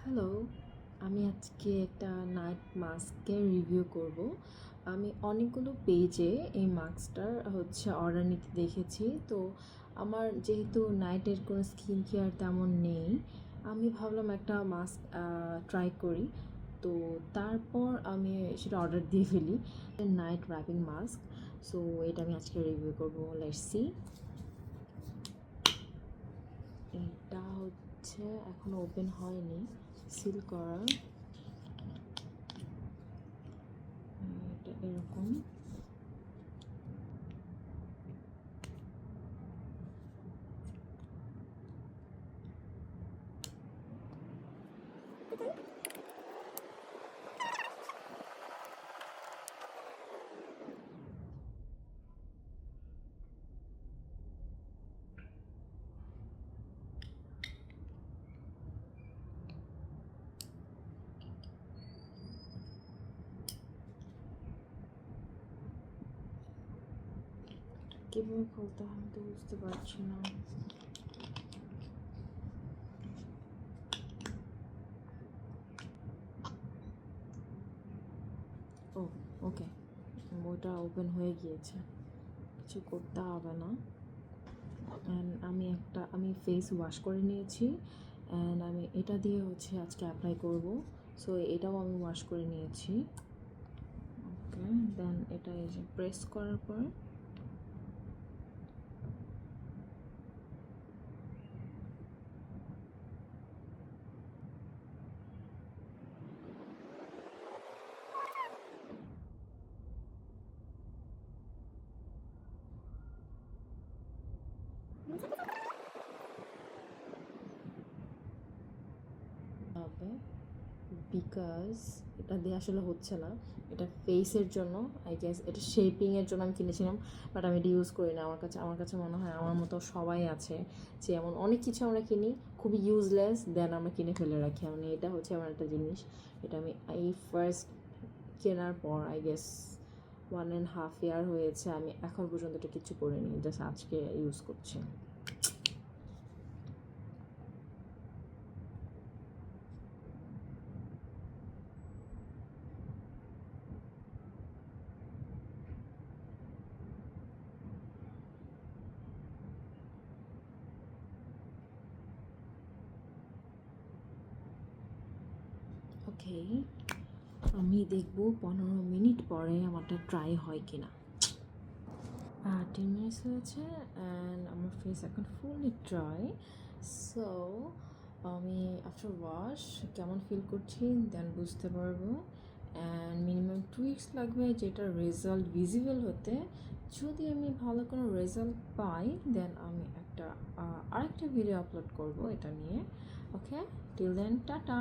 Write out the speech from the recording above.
Hello, আমি আজকে একটা নাইট মাস্কের রিভিউ করব। আমি অনেকগুলো পেজে এই মাস্কটার অর্ডার নিতে দেখেছি। তো আমার যেহেতু নাইটের কোনো স্কিন কেয়ার তেমন নেই, আমি ভাবলাম একটা মাস্ক ট্রাই করি। তো তারপর আমি সেটা অর্ডার দিয়ে ফেলি, নাইট র্যাপিং মাস্ক। সো এটা আমি আজকে রিভিউ করবো। Let's see. এটা এখনো ওপেন হয়নি, সিল করা। এটা এরকম। কীভাবে খুলতে হয় আমি তো বুঝতে পারছি না। ও, ওকে, ওটা ওপেন হয়ে গিয়েছে, কিছু করতে হবে না। অ্যান্ড আমি ফেস ওয়াশ করে নিয়েছি, অ্যান্ড আমি এটা দিয়ে আজকে অ্যাপ্লাই করব। সো এটাও আমি ওয়াশ করে নিয়েছি। ওকে, দেন এটা এই যে প্রেস করার পর হবে, বিকজ এটা দিয়ে আসলে হচ্ছে না। এটা ফেসের জন্য, আই গেস এটা শেপিংয়ের জন্য আমি কিনেছিলাম, বাট আমি এটা ইউজ করি না। আমার কাছে মনে হয় আমার মতো সবাই আছে, যে এমন অনেক কিছু আমরা কিনি খুবই ইউজলেস, দেন আমরা কিনে ফেলে রাখি। মানে এটা আমার একটা জিনিস। এটা আমি এই ফার্স্ট কেনার পর আই গেস 1.5 ইয়ার হয়েছে, আমি এখন পর্যন্ত এটা কিছু করিনি, জাস্ট আজকে ইউজ করছি। ওকে, আমি দেখব 15 মিনিট পরে আমারটা ট্রাই হয় কিনা। 10 মিনিটস হয়েছে, অ্যান্ড আমার ফেস এখন ফুললি ড্রাই। সো আমি আফটার ওয়াশ কেমন ফিল করছি দেন বুঝতে পারবো। অ্যান্ড মিনিমাম 2 উইকস লাগবে যেটার রেজাল্ট ভিজিবল হতে। যদি আমি ভালো কোনো রেজাল্ট পাই, দেন আমি আরেকটা ভিডিও আপলোড করব এটা নিয়ে। ওকে, টিল দেন, টাটা।